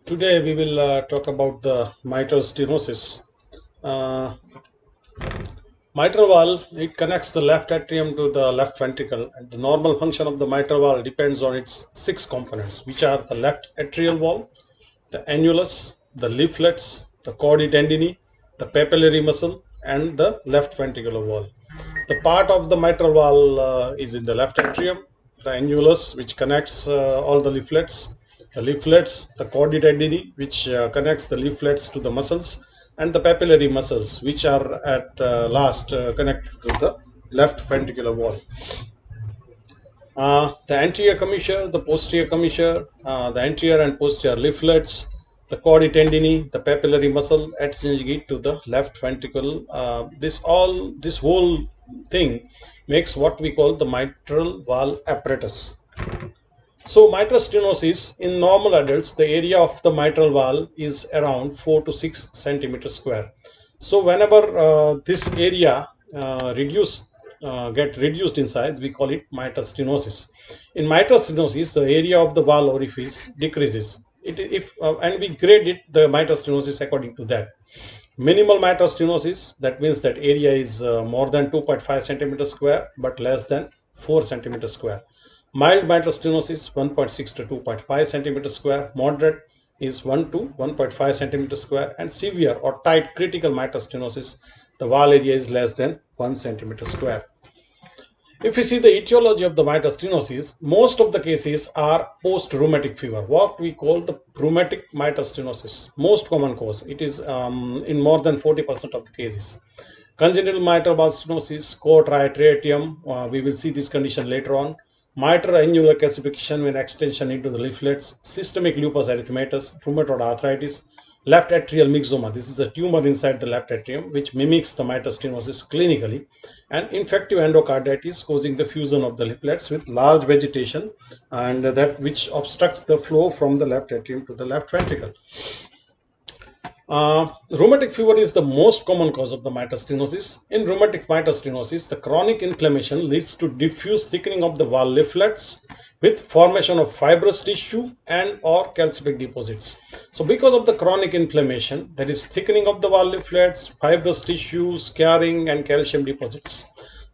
Today we will talk about the mitral stenosis. Uh, Mitral valve, it connects the left atrium to the left ventricle, and the normal function of the mitral valve depends on its six components, which are the left atrial wall, the annulus, the leaflets, the chordae tendineae, the papillary muscle, and the left ventricular wall. The part of the mitral valve is in the left atrium, the annulus, which connects all the leaflets, the chordae tendineae, which connects the leaflets to the muscles, and the papillary muscles, which are at last connected to the left ventricular wall. The anterior commissure, the posterior commissure, the anterior and posterior leaflets, the chordae tendineae, the papillary muscle attaching it to the left ventricle. This whole thing makes what we call the mitral valve apparatus. So mitral stenosis in normal adults, the area of the mitral valve is around 4 to 6 centimeters square. So whenever this area get reduced in size, we call it mitral stenosis. In mitral stenosis, the area of the valve orifice decreases. And we grade it the mitral stenosis according to that. Minimal mitral stenosis, that means that area is more than 2.5 centimeters square but less than 4 centimeters square. Mild mitral stenosis 1.6 to 2.5 centimeters square. Moderate is 1 to 1.5 centimeters square, and severe or tight critical mitral stenosis, the valve area is less than 1 centimeter square. If we see the etiology of the mitral stenosis, most of the cases are post-rheumatic fever, what we call the rheumatic mitral stenosis. Most common cause. It is in more than 40% of the cases. Congenital mitral valve stenosis, co-triatrium, we will see this condition later on. Mitral annular calcification with extension into the leaflets, systemic lupus erythematosus, rheumatoid arthritis, left atrial myxoma. This is a tumor inside the left atrium which mimics the mitral stenosis clinically, and infective endocarditis causing the fusion of the leaflets with large vegetation, and that which obstructs the flow from the left atrium to the left ventricle. Rheumatic fever is the most common cause of the mitral stenosis. In rheumatic mitral stenosis, the chronic inflammation leads to diffuse thickening of the valve leaflets with formation of fibrous tissue and or calcific deposits. So because of the chronic inflammation, there is thickening of the valve leaflets, fibrous tissue, scarring, and calcium deposits.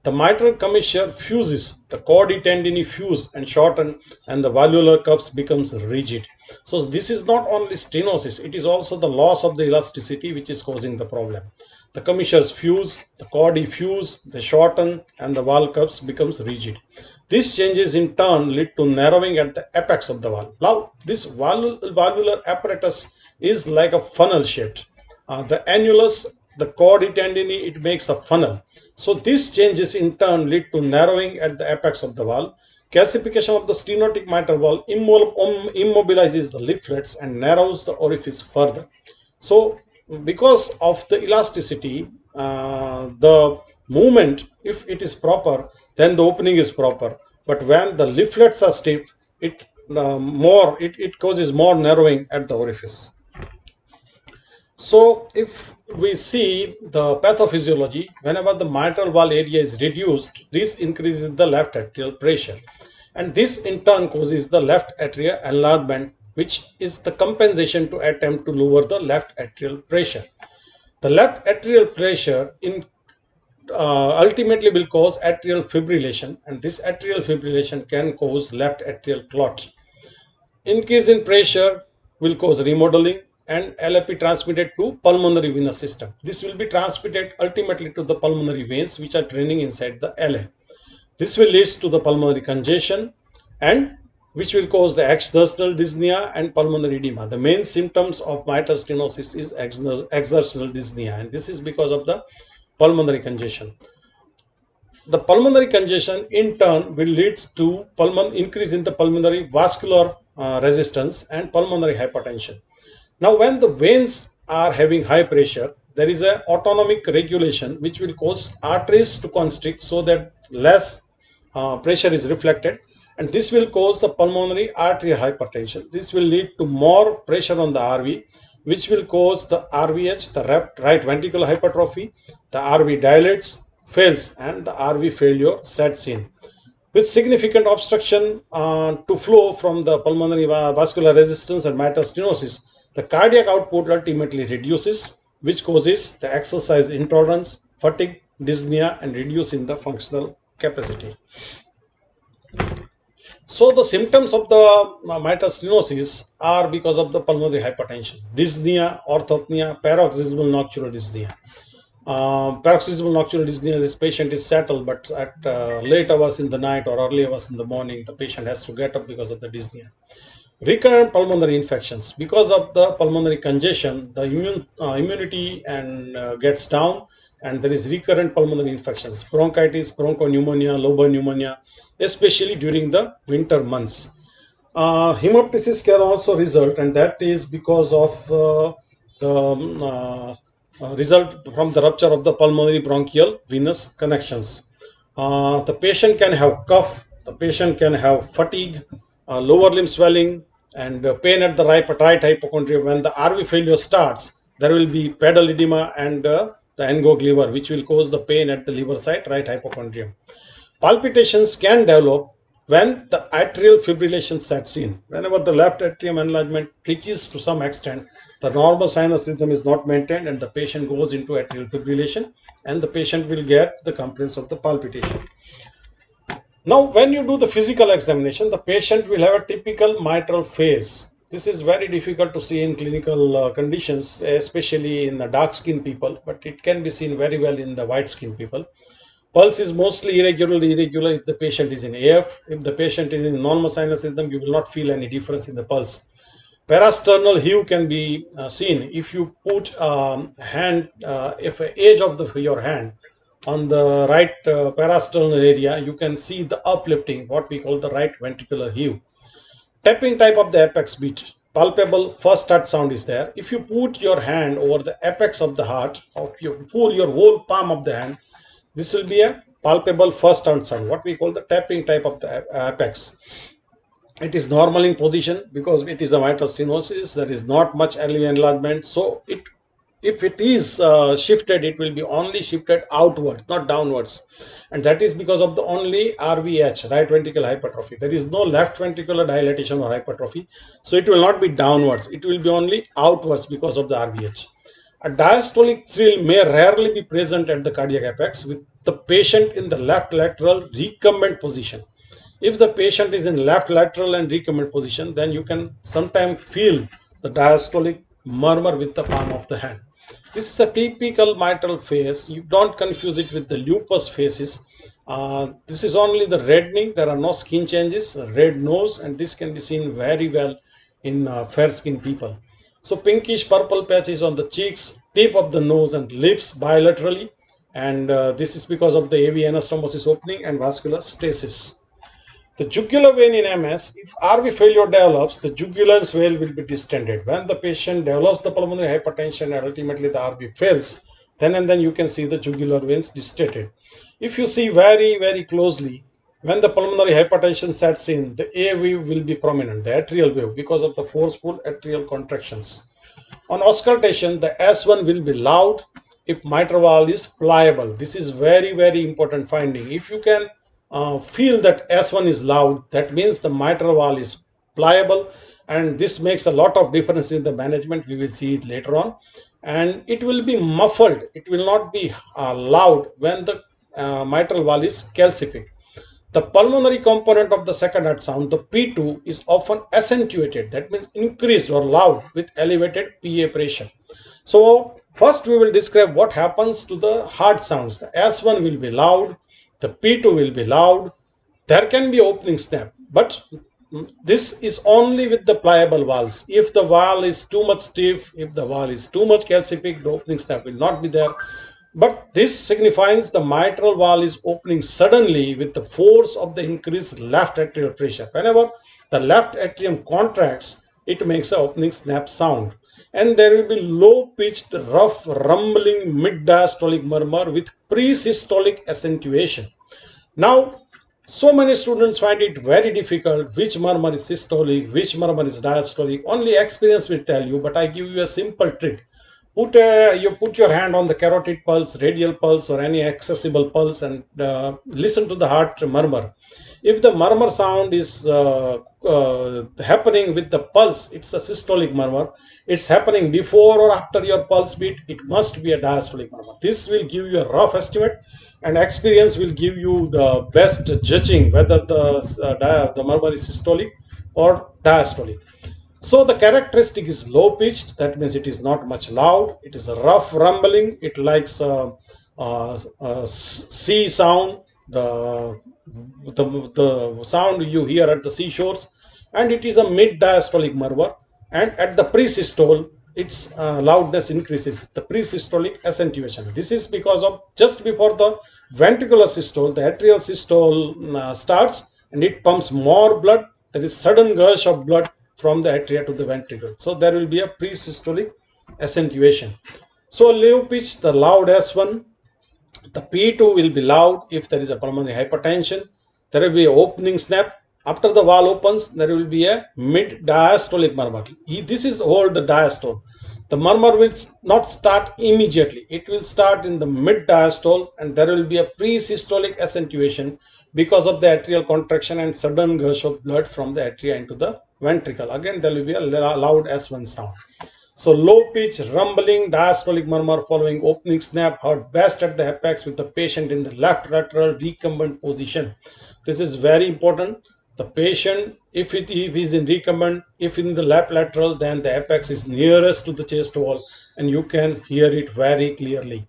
The mitral commissure fuses, the chordae tendineae fuse and shorten, and the valvular cups becomes rigid. So this is not only stenosis, it is also the loss of the elasticity which is causing the problem. The commissures fuse, the chordae fuse, they shorten, and the valve cups becomes rigid. These changes in turn lead to narrowing at the apex of the valve. Now this valvular apparatus is like a funnel shaped. The annulus, the chordae tendineae, it makes a funnel. So these changes in turn lead to narrowing at the apex of the valve. Calcification of the stenotic mitral valve immobilizes the leaflets and narrows the orifice further. So because of the elasticity, the movement, if it is proper, then the opening is proper. But when the leaflets are stiff, it causes more narrowing at the orifice. So if we see the pathophysiology, whenever the mitral valve area is reduced, this increases the left atrial pressure. And this in turn causes the left atrial enlargement, which is the compensation to attempt to lower the left atrial pressure. The left atrial pressure ultimately will cause atrial fibrillation, and this atrial fibrillation can cause left atrial clot. Increase in pressure will cause remodeling and LFP transmitted to pulmonary venous system. This will be transmitted ultimately to the pulmonary veins which are draining inside the LA. This will lead to the pulmonary congestion, and which will cause the exertional dyspnea and pulmonary edema. The main symptoms of mitral stenosis is exertional dyspnea, and this is because of the pulmonary congestion. The pulmonary congestion in turn will lead to increase in the pulmonary vascular resistance and pulmonary hypertension. Now when the veins are having high pressure, there is a autonomic regulation which will cause arteries to constrict so that less pressure is reflected, and this will cause the pulmonary arterial hypertension. This will lead to more pressure on the RV, which will cause the RVH, the right ventricular hypertrophy. The RV dilates, fails, and the RV failure sets in. With significant obstruction to flow from the pulmonary vascular resistance and mitral stenosis, The cardiac output ultimately reduces, which causes the exercise intolerance, fatigue, dyspnea, and reducing the functional capacity. So the symptoms of the mitral stenosis are because of the pulmonary hypertension, dyspnea, orthopnea, paroxysmal nocturnal dyspnea. Paroxysmal nocturnal dyspnea, this patient is settled, but at late hours in the night or early hours in the morning, the patient has to get up because of the dyspnea. Recurrent pulmonary infections, because of the pulmonary congestion, the immunity and gets down, and there is recurrent pulmonary infections, bronchitis, bronchopneumonia, lobar pneumonia, especially during the winter months. Hemoptysis can also result, and that is because of the result from the rupture of the pulmonary bronchial venous connections. The patient can have cough, the patient can have fatigue, lower limb swelling, and pain at the right hypochondria. When the RV failure starts, there will be pedal edema and the engog liver, which will cause the pain at the liver site, right hypochondrium. Palpitations can develop when the atrial fibrillation sets in. Whenever the left atrium enlargement reaches to some extent, the normal sinus rhythm is not maintained and the patient goes into atrial fibrillation, and the patient will get the complaints of the palpitation. Now, when you do the physical examination, the patient will have a typical mitral phase. This is very difficult to see in clinical conditions, especially in the dark skinned people, but it can be seen very well in the white skinned people. Pulse is mostly irregular if the patient is in AF. If the patient is in normal sinus rhythm, you will not feel any difference in the pulse. Parasternal hue can be seen if you put hand, if edge of your hand on the right parasternal area, you can see the uplifting, what we call the right ventricular hue. Tapping type of the apex beat, palpable first start sound is there. If you put your hand over the apex of the heart, or you pull your whole palm of the hand, this will be a palpable first start sound, what we call the tapping type of the apex. It is normal in position because it is a mitral stenosis. There is not much early enlargement, so it if it is shifted, it will be only shifted outwards, not downwards, and that is because of the only RVH, right ventricular hypertrophy. There is no left ventricular dilatation or hypertrophy, so it will not be downwards. It will be only outwards because of the RVH. A diastolic thrill may rarely be present at the cardiac apex with the patient in the left lateral recumbent position. If the patient is in left lateral and recumbent position, then you can sometimes feel the diastolic murmur with the palm of the hand. This is a typical mitral phase. You don't confuse it with the lupus phases. This is only the reddening. There are no skin changes, red nose, and this can be seen very well in fair skinned people. So pinkish purple patches on the cheeks, tip of the nose and lips bilaterally, and this is because of the AV anastomosis opening and vascular stasis. The jugular vein in MS, if RV failure develops, the jugular vein will be distended. When the patient develops the pulmonary hypertension and ultimately the RV fails, then and then you can see the jugular veins distended. If you see very closely, when the pulmonary hypertension sets in, the A wave will be prominent, the atrial wave, because of the forceful atrial contractions. On auscultation, the S1 will be loud if mitral valve is pliable. This is very important finding. If you can feel that S1 is loud, that means the mitral valve is pliable, and this makes a lot of difference in the management. We will see it later on, and it will be muffled. It will not be loud when the mitral valve is calcific. The pulmonary component of the second heart sound, the P2, is often accentuated, that means increased or loud with elevated PA pressure. So first we will describe what happens to the heart sounds. The S1 will be loud, the P2 will be loud. There can be opening snap, but this is only with the pliable valves. If the valve is too much stiff, if the valve is too much calcific, the opening snap will not be there. But this signifies the mitral valve is opening suddenly with the force of the increased left atrial pressure. Whenever the left atrium contracts, it makes an opening snap sound. And there will be low pitched, rough, rumbling mid diastolic murmur with pre-systolic accentuation. Now, so many students find it very difficult which murmur is systolic, which murmur is diastolic. Only experience will tell you, but I give you a simple trick. You put your hand on the carotid pulse, radial pulse, or any accessible pulse, and listen to the heart murmur. If the murmur sound is happening with the pulse, it's a systolic murmur. It's happening before or after your pulse beat, it must be a diastolic murmur. This will give you a rough estimate, and experience will give you the best judging whether the murmur is systolic or diastolic. So the characteristic is low pitched. That means it is not much loud. It is a rough rumbling. It likes sea sound, the sound you hear at the seashores, and it is a mid diastolic murmur. And at the pre-systole, its loudness increases. The pre-systolic accentuation. This is because of just before the ventricular systole, the atrial systole starts, and it pumps more blood. There is sudden gush of blood from the atria to the ventricle. So there will be a pre-systolic accentuation. So low pitch, the loud S1, the P2 will be loud if there is a pulmonary hypertension. There will be an opening snap. After the valve opens, there will be a mid diastolic murmur. This is called the diastole. The murmur will not start immediately. It will start in the mid diastole, and there will be a pre-systolic accentuation because of the atrial contraction and sudden gush of blood from the atria into the ventricle. Again, there will be a loud S1 sound. So low pitch rumbling diastolic murmur following opening snap, heard best at the apex with the patient in the left lateral recumbent position. This is very important. The patient, if is in recumbent, if in the left lateral, then the apex is nearest to the chest wall and you can hear it very clearly.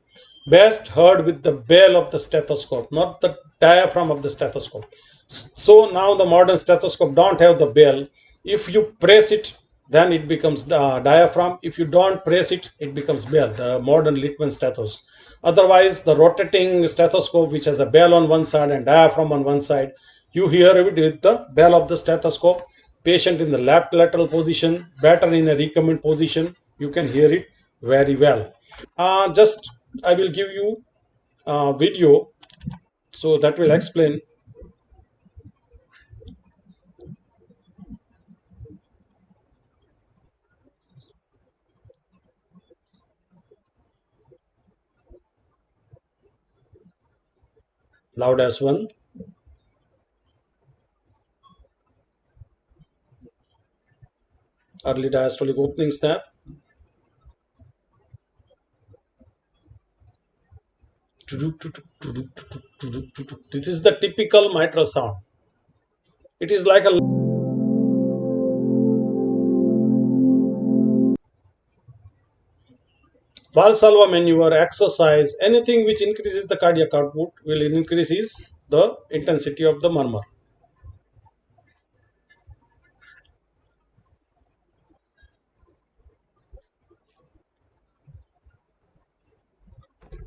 Best heard with the bell of the stethoscope, not the diaphragm of the stethoscope. So now the modern stethoscope don't have the bell. If you press it, then it becomes diaphragm. If you don't press it, it becomes bell, the modern Littmann stethos. Otherwise, the rotating stethoscope, which has a bell on one side and diaphragm on one side, you hear it with the bell of the stethoscope. Patient in the left lateral position, better in a recumbent position, you can hear it very well. Just I will give you a video so that will explain. Loud as one. Early diastolic opening snap. This is the typical mitral sound. It is like a Valsalva maneuver, exercise, anything which increases the cardiac output will increases the intensity of the murmur.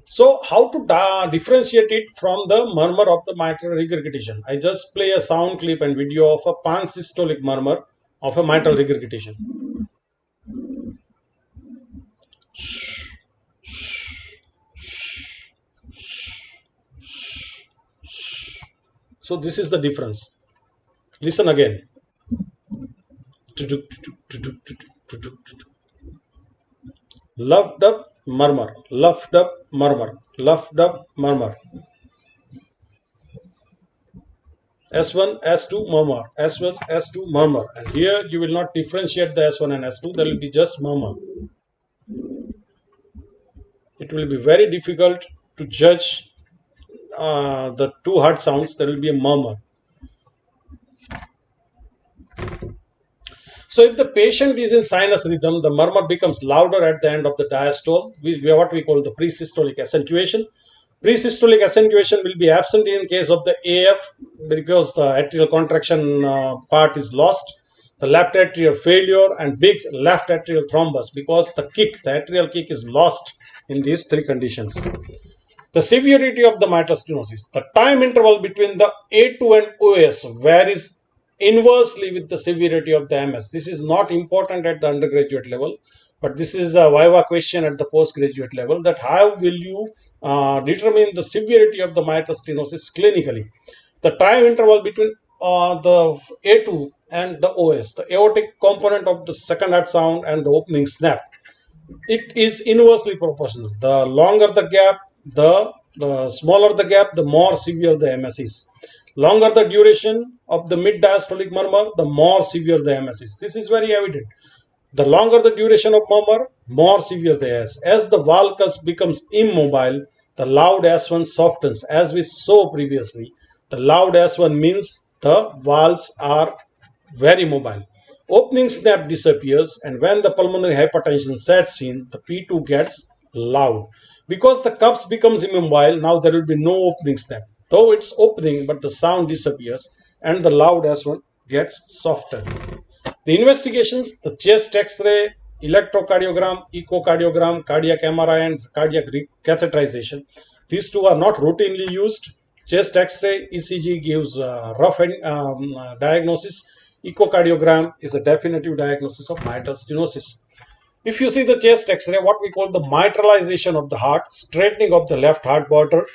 So how to differentiate it from the murmur of the mitral regurgitation? I just play a sound clip and video of a pansystolic murmur of a mitral regurgitation. So this is the difference. Listen again. Luffed up murmur, luffed up murmur, luffed up murmur. S1, S2 murmur, S1, S2 murmur. And here you will not differentiate the S1 and S2, there will be just murmur. It will be very difficult to judge the two heart sounds, there will be a murmur. So if the patient is in sinus rhythm, the murmur becomes louder at the end of the diastole, what we call the pre-systolic accentuation. Pre-systolic accentuation will be absent in case of the AF because the atrial contraction part is lost, the left atrial failure, and big left atrial thrombus because the atrial kick is lost in these three conditions. The severity of the mitral stenosis. The time interval between the A2 and OS varies inversely with the severity of the MS. This is not important at the undergraduate level, but this is a viva question at the postgraduate level, that how will you determine the severity of the mitral stenosis clinically. The time interval between the A2 and the OS, the aortic component of the second heart sound and the opening snap, it is inversely proportional. The longer the gap, the smaller the gap, the more severe the MS is. Longer the duration of the mid-diastolic murmur, the more severe the MS is. This is very evident. The longer the duration of murmur, more severe the S. As the valgus becomes immobile, the loud S1 softens. As we saw previously, the loud S1 means the valves are very mobile. Opening snap disappears, and when the pulmonary hypertension sets in, the P2 gets loud. Because the cups becomes immobile, now there will be no opening snap. Though it's opening, but the sound disappears, and the loud S1 gets softer. The investigations, the chest X-ray, electrocardiogram, echocardiogram, cardiac MRI, and cardiac catheterization. These two are not routinely used. Chest X-ray, ECG gives rough diagnosis. Echocardiogram is a definitive diagnosis of mitral stenosis. If you see the chest X-ray, what we call the mitralization of the heart, straightening of the left heart border,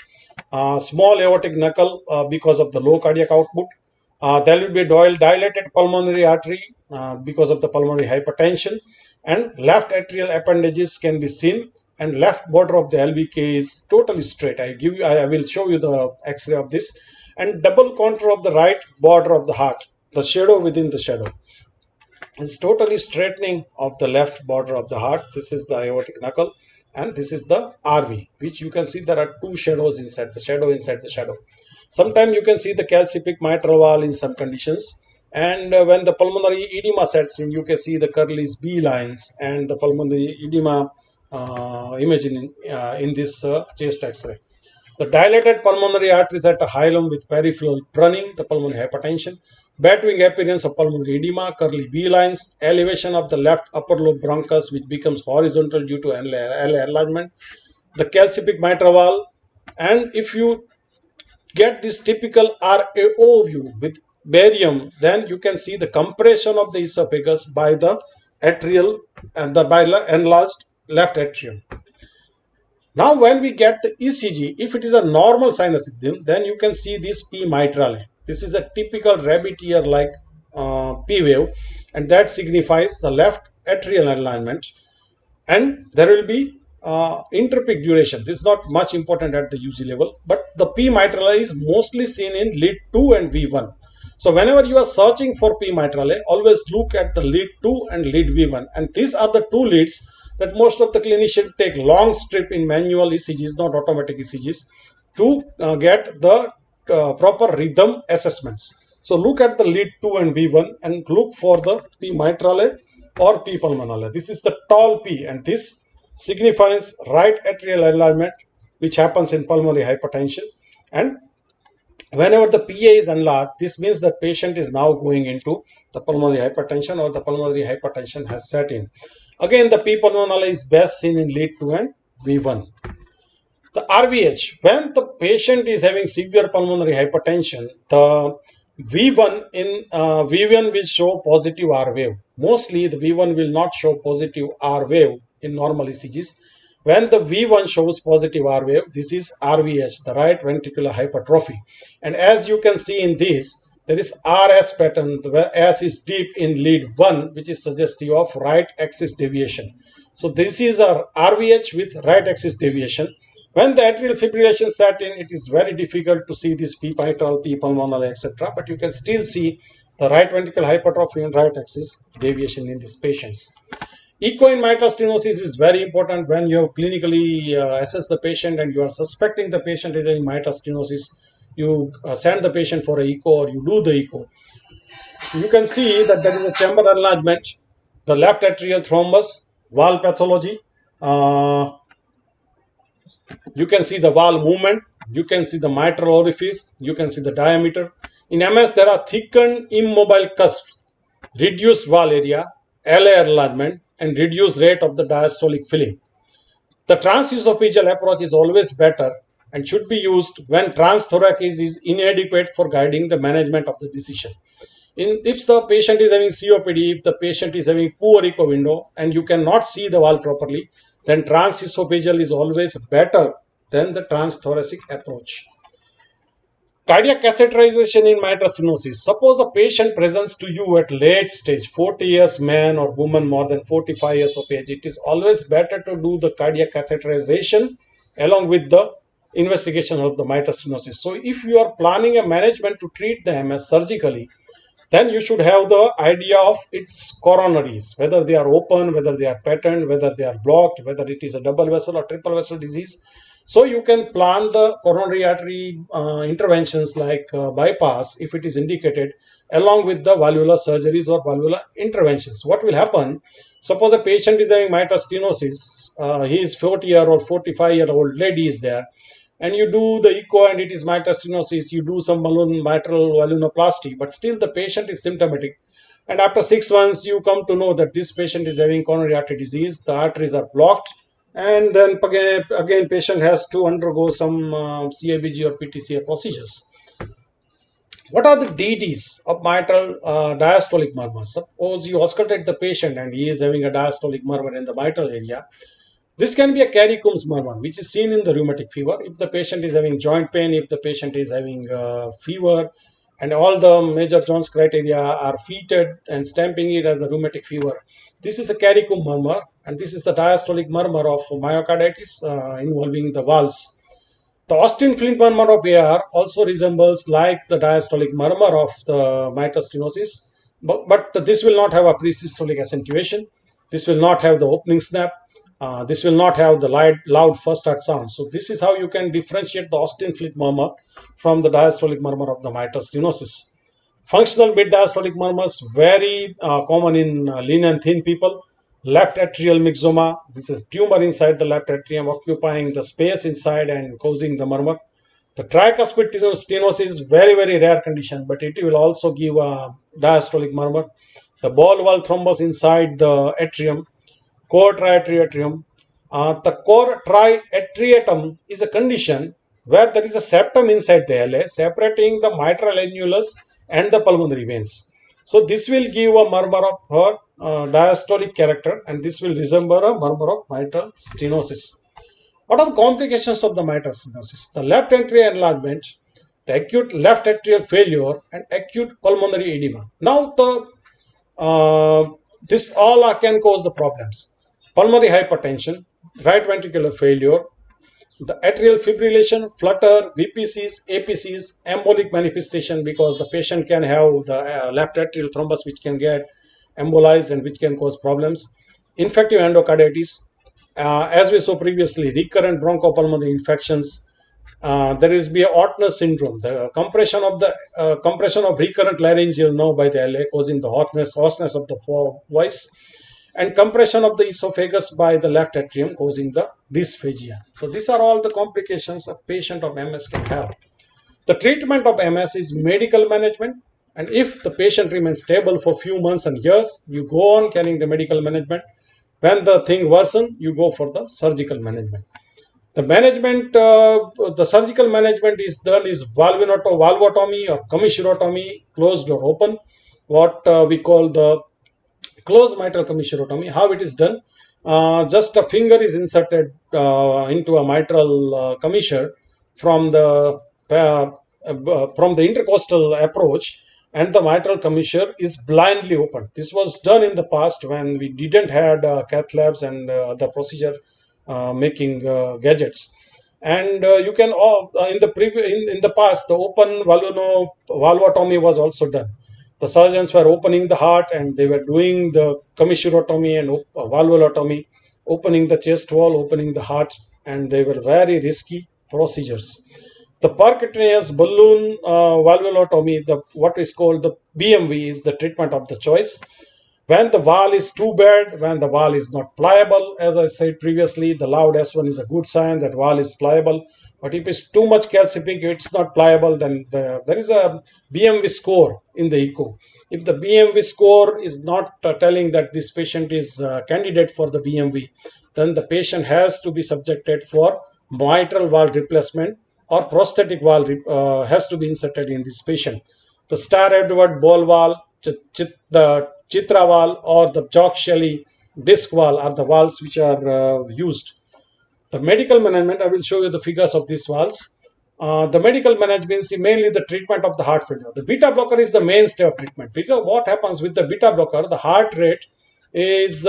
small aortic knuckle because of the low cardiac output. There will be dilated pulmonary artery because of the pulmonary hypertension, and left atrial appendages can be seen, and left border of the LVK is totally straight. I will show you the X-ray of this, and double contour of the right border of the heart, the shadow within the shadow. It's totally straightening of the left border of the heart. This is the aortic knuckle, and this is the RV, which you can see there are two shadows inside the shadow, Sometimes you can see the calcific mitral valve in some conditions, and when the pulmonary edema sets in, you can see the Curly's B lines and the pulmonary edema imaging in this chest X-ray. The dilated pulmonary arteries at a hilum with peripheral pruning, the pulmonary hypertension, batwing appearance of pulmonary edema, Curly B lines, elevation of the left upper lobe bronchus which becomes horizontal due to LA enlargement, the calcific mitral valve, and if you get this typical RAO view with barium, then you can see the compression of the esophagus by the atrial and by enlarged left atrium. Now, when we get the ECG, if it is a normal sinus rhythm, then you can see this P mitrale. This is a typical rabbit ear like P wave, and that signifies the left atrial alignment. And there will be interpeak duration. This is not much important at the UG level, but the P mitrale is mostly seen in lead 2 and V1. So whenever you are searching for P mitrale, always look at the lead 2 and lead V1, and these are the two leads that most of the clinicians take long strip in manual ECGs, not automatic ECGs, to get the proper rhythm assessments. So look at the lead 2 and V1 and look for the P mitrale or P pulmonale. This is the tall P, and this signifies right atrial alignment, which happens in pulmonary hypertension. And whenever the PA is enlarged, this means the patient is now going into the pulmonary hypertension, or the pulmonary hypertension has set in. Again, the P pulmonale is best seen in lead 2 and V1. The RVH, when the patient is having severe pulmonary hypertension, the V1 will show positive R wave. Mostly the V1 will not show positive R wave in normal ECGs. When the V1 shows positive R wave, this is RVH, the right ventricular hypertrophy. And as you can see in this, there is RS pattern, where S is deep in lead 1, which is suggestive of right axis deviation. So this is our RVH with right axis deviation. When the atrial fibrillation set in, it is very difficult to see this P mitral, P pulmonale, etc. But you can still see the right ventricular hypertrophy and right axis deviation in these patients. Echo in mitral stenosis is very important. When you clinically assess the patient and you are suspecting the patient is having mitral stenosis, you send the patient for an echo, or you do the echo. You can see that there is a chamber enlargement, the left atrial thrombus, valve pathology. You can see the valve movement, you can see the mitral orifice, you can see the diameter. In MS, there are thickened immobile cusps, reduced valve area, LA enlargement, and reduced rate of the diastolic filling. The transesophageal approach is always better and should be used when transthoracic is inadequate for guiding the management of the decision. If the patient is having COPD, if the patient is having poor echo window and you cannot see the valve properly, then transesophageal is always better than the transthoracic approach. Cardiac catheterization in mitral stenosis. Suppose a patient presents to you at late stage, 40 years man or woman more than 45 years of age. It is always better to do the cardiac catheterization along with the investigation of the mitral stenosis. So if you are planning a management to treat the MS surgically, then you should have the idea of its coronaries, whether they are open, whether they are patent, whether they are blocked, whether it is a double vessel or triple vessel disease. So you can plan the coronary artery interventions like bypass if it is indicated, along with the valvular surgeries or valvular interventions. What will happen? Suppose a patient is having mitral stenosis, he is 40-year or 45-year-old lady is there, and you do the echo and it is mitral stenosis, you do some balloon mitral valvuloplasty, but still the patient is symptomatic. And after 6 months, you come to know that this patient is having coronary artery disease, the arteries are blocked, and then again patient has to undergo some CABG or PTCA procedures. What are the DDs of mitral diastolic murmur? Suppose you auscultate the patient and he is having a diastolic murmur in the mitral area. This can be a Carey-Coombs murmur, which is seen in the rheumatic fever. If the patient is having joint pain, if the patient is having fever, and all the major Jones criteria are fitted and stamping it as a rheumatic fever, this is a Carey-Coombs murmur, and this is the diastolic murmur of myocarditis involving the valves. The Austin Flint murmur of AR also resembles like the diastolic murmur of the mitral stenosis, but this will not have a presystolic accentuation. This will not have the opening snap. This will not have the loud first start sound. So this is how you can differentiate the Austin Flint murmur from the diastolic murmur of the mitral stenosis. Functional mid-diastolic murmurs very common in lean and thin people. Left atrial myxoma. This is tumor inside the left atrium occupying the space inside and causing the murmur. The tricuspid stenosis is very rare condition, but it will also give a diastolic murmur. The ball valve thrombus inside the atrium, core triatriatrium. The core triatriatum is a condition where there is a septum inside the LA separating the mitral annulus and the pulmonary veins. So this will give a murmur of her diastolic character, and this will resemble a murmur of mitral stenosis. What are the complications of the mitral stenosis? The left atrial enlargement, the acute left atrial failure, and acute pulmonary edema. Now this all can cause the problems. Pulmonary hypertension, right ventricular failure, the atrial fibrillation, flutter, VPCs, APCs, embolic manifestation, because the patient can have the left atrial thrombus which can get embolized and which can cause problems. Infective endocarditis, as we saw previously, recurrent bronchopulmonary infections. There is be a Ortner syndrome, the compression of recurrent laryngeal nerve by the LA, causing the hoarseness of the voice, and compression of the esophagus by the left atrium, causing the dysphagia. So these are all the complications a patient of MS can have. The treatment of MS is medical management, and if the patient remains stable for few months and years, you go on carrying the medical management. When the thing worsens, you go for the surgical management. The management, the surgical management is done is valvotomy or commissurotomy, closed or open, what we call the closed mitral commissurotomy. How it is done? Just a finger is inserted into a mitral commissure from the intercostal approach, and the mitral commissure is blindly opened. This was done in the past when we didn't had cath labs and other procedure making gadgets. And you can in the past the open valvotomy was also done. The surgeons were opening the heart and they were doing the commissurotomy and valvulotomy, opening the chest wall, opening the heart, and they were very risky procedures. The percutaneous balloon valvulotomy, what is called the BMV, is the treatment of the choice. When the valve is too bad, when the valve is not pliable, as I said previously, the loud S1 is a good sign that valve is pliable. But if it's too much calcific, it's not pliable, then there is a BMV score in the echo. If the BMV score is not telling that this patient is candidate for the BMV, then the patient has to be subjected for mitral valve replacement, or prosthetic valve has to be inserted in this patient. The Starr-Edward ball valve, the Chitra valve, or the Jock-Shelley disc valve are the valves which are used. The medical management, I will show you the figures of these valves. The medical management is mainly the treatment of the heart failure. The beta blocker is the mainstay of treatment, because what happens with the beta blocker, the heart rate is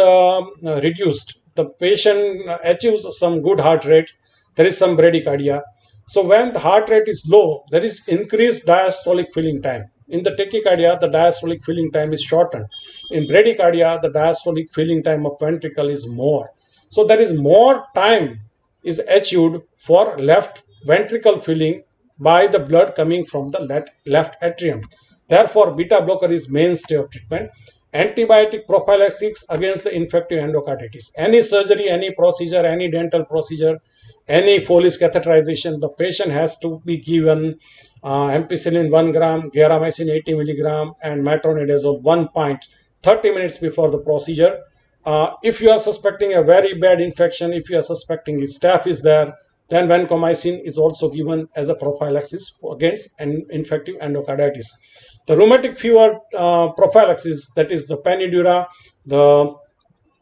reduced. The patient achieves some good heart rate. There is some bradycardia. So when the heart rate is low, there is increased diastolic filling time. In the tachycardia, the diastolic filling time is shortened. In bradycardia, the diastolic filling time of ventricle is more. So there is more time is achieved for left ventricle filling by the blood coming from the left atrium. Therefore, beta blocker is mainstay of treatment. Antibiotic prophylaxis against the infective endocarditis. Any surgery, any procedure, any dental procedure, any Foley's catheterization, the patient has to be given ampicillin 1 gram, garamycin 80 milligram, and metronidazole 1 pint 30 minutes before the procedure. If you are suspecting a very bad infection, if you are suspecting staph is there, then vancomycin is also given as a prophylaxis against an infective endocarditis. The rheumatic fever prophylaxis, that is the Panidura, the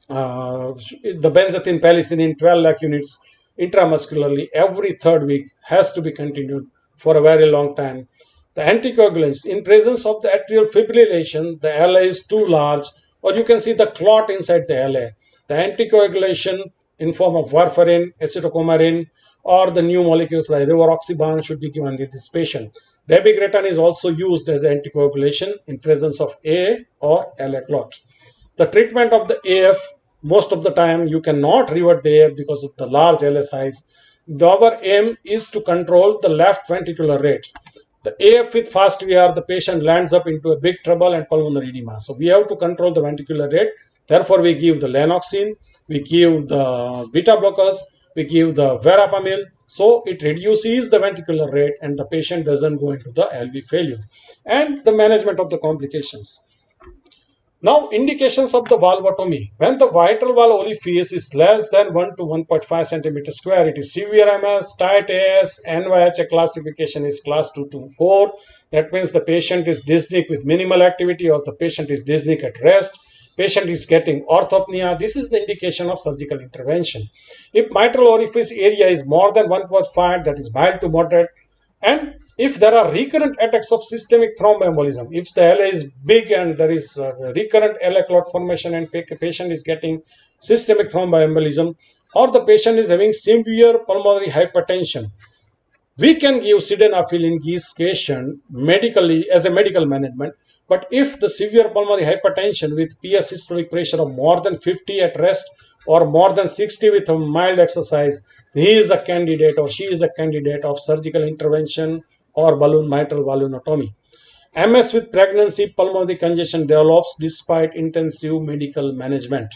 the benzathine penicillin 12 lakh units intramuscularly every third week has to be continued for a very long time. The anticoagulants, in presence of the atrial fibrillation, the LA is too large, or you can see the clot inside the LA. The anticoagulation in form of warfarin, acetylcholinesterase, or the new molecules like rivaroxaban should be given to this patient. Dabigatran is also used as anticoagulation in presence of A or LA clot. The treatment of the AF, most of the time you cannot revert the AF because of the large LA size. Our aim is to control the left ventricular rate. The AF with fast VR, the patient lands up into a big trouble and pulmonary edema. So we have to control the ventricular rate. Therefore, we give the Lanoxin, we give the beta blockers, we give the verapamil. So it reduces the ventricular rate and the patient doesn't go into the LV failure. And the management of the complications. Now, indications of the valvotomy. When the mitral valve orifice is less than 1 to 1.5 centimeter square, it is severe MS, tight AS, NYHA classification is class 2 to 4. That means the patient is dyspneic with minimal activity or the patient is dyspneic at rest. Patient is getting orthopnea. This is the indication of surgical intervention. If mitral orifice area is more than 1.5, that is mild to moderate. And if there are recurrent attacks of systemic thromboembolism, if the LA is big and there is recurrent LA clot formation and patient is getting systemic thromboembolism, or the patient is having severe pulmonary hypertension, we can give sildenafil in this patient medically as a medical management. But if the severe pulmonary hypertension with PS systolic pressure of more than 50 at rest or more than 60 with a mild exercise, he is a candidate or she is a candidate of surgical intervention or balloon mitral valvulotomy. MS with pregnancy, pulmonary congestion develops despite intensive medical management.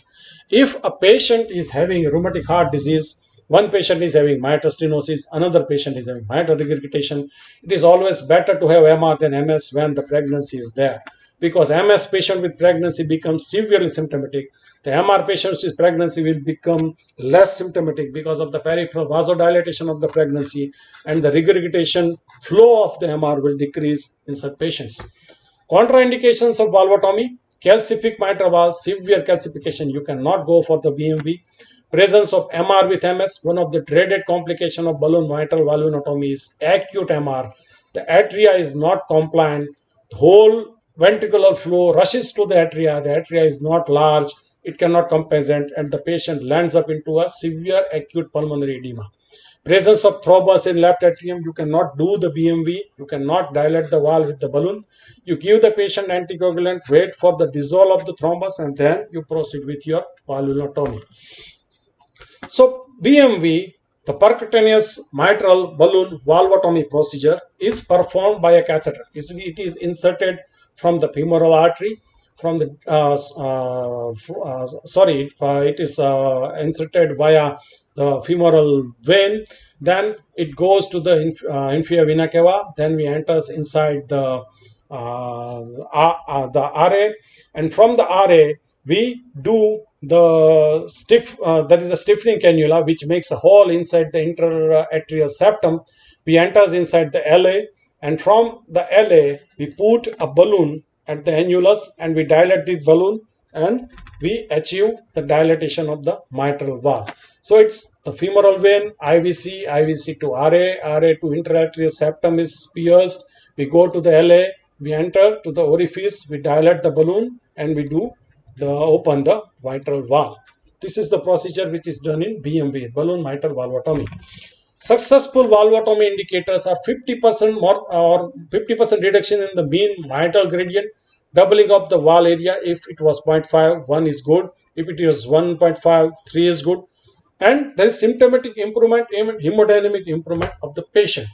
If a patient is having rheumatic heart disease, one patient is having mitral stenosis, another patient is having mitral regurgitation, it is always better to have MR than MS when the pregnancy is there. Because MS patient with pregnancy becomes severely symptomatic. The MR patients with pregnancy will become less symptomatic because of the peripheral vasodilatation of the pregnancy, and the regurgitation flow of the MR will decrease in such patients. Contraindications of valvotomy: calcific mitral valve, severe calcification, you cannot go for the BMV. Presence of MR with MS, one of the dreaded complications of balloon mitral valvulotomy is acute MR. The atria is not compliant, the whole ventricular flow rushes to the atria is not large, it cannot compensate, and the patient lands up into a severe acute pulmonary edema. Presence of thrombus in left atrium, you cannot do the BMV, you cannot dilate the valve with the balloon. You give the patient anticoagulant, wait for the dissolve of the thrombus, and then you proceed with your valvulotomy. So BMV, the percutaneous mitral balloon valvotomy procedure, is performed by a catheter. It is inserted from the femoral artery, from the it is inserted via the femoral vein. Then it goes to the inferior vena cava. Then we enters inside the RA, and from the RA we do the that is a stiffening cannula which makes a hole inside the interatrial septum. We enters inside the LA, and from the LA we put a balloon at the annulus and we dilate the balloon and we achieve the dilatation of the mitral valve. So it's the femoral vein, IVC to RA to interatrial septum is pierced. We go to the LA, we enter to the orifice, we dilate the balloon and we do open the mitral valve. This is the procedure which is done in BMV, balloon mitral valvotomy. Successful valvotomy indicators are 50% more or 50% reduction in the mean mitral gradient, doubling of the valve area. If it was 0.5, 1 is good. If it is 1.5, 3 is good. And there is symptomatic improvement and hemodynamic improvement of the patient.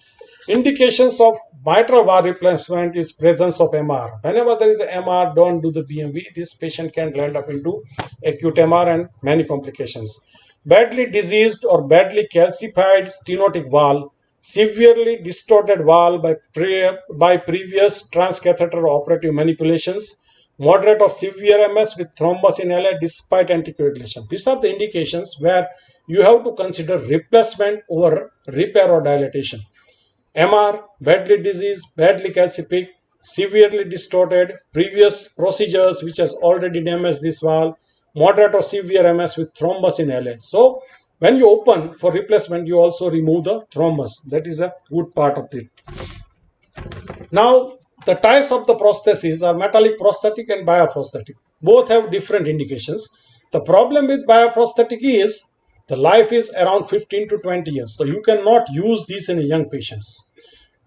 Indications of mitral valve replacement is presence of MR. Whenever there is a MR, don't do the BMV. This patient can land up into acute MR and many complications. Badly diseased or badly calcified stenotic valve, severely distorted valve by previous transcatheter operative manipulations, moderate or severe MS with thrombus in LA despite anticoagulation. These are the indications where you have to consider replacement over repair or dilatation. MR, badly diseased, badly calcific, severely distorted, previous procedures which has already damaged this valve, moderate or severe MS with thrombus in LA. So when you open for replacement, you also remove the thrombus. That is a good part of it. Now, the types of the prosthesis are metallic prosthetic and bioprosthetic. Both have different indications. The problem with bioprosthetic is the life is around 15 to 20 years. So you cannot use these in young patients.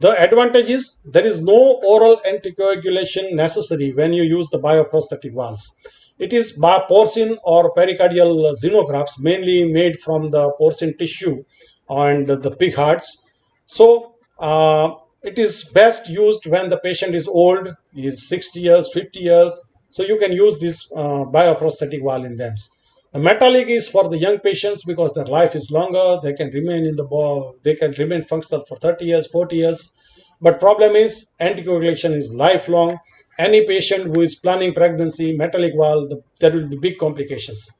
The advantage is there is no oral anticoagulation necessary when you use the bioprosthetic valves. It is by porcine or pericardial xenografts, mainly made from the porcine tissue and the pig hearts. So it is best used when the patient is old, is 60 years, 50 years. So you can use this bioprosthetic valve in them. The metallic is for the young patients because their life is longer. They can remain in the they can remain functional for 30 years, 40 years. But problem is anticoagulation is lifelong. Any patient who is planning pregnancy, metallic valve, there will be big complications.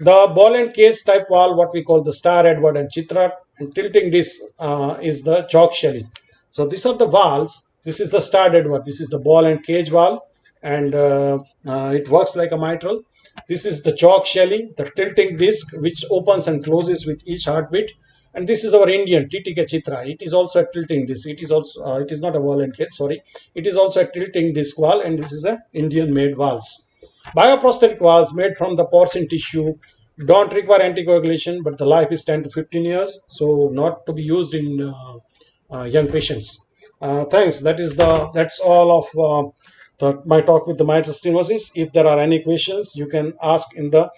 The ball and cage type valve, what we call the Star, Edward, and Chitra, and tilting disc is the chalk Shelley. So these are the valves. This is the Star, Edward. This is the ball and cage valve, and it works like a mitral. This is the chalk Shelley, the tilting disc, which opens and closes with each heartbeat. And this is our Indian TTK Chitra. It is also a tilting disc. It is also it is not a ball and cage. Sorry, it is also a tilting disc valve, and this is a Indian made valves. Bioprosthetic valves made from the porcine tissue don't require anticoagulation, but the life is 10 to 15 years, so not to be used in young patients. Thanks. That's all of my talk with the mitral stenosis. If there are any questions, you can ask in the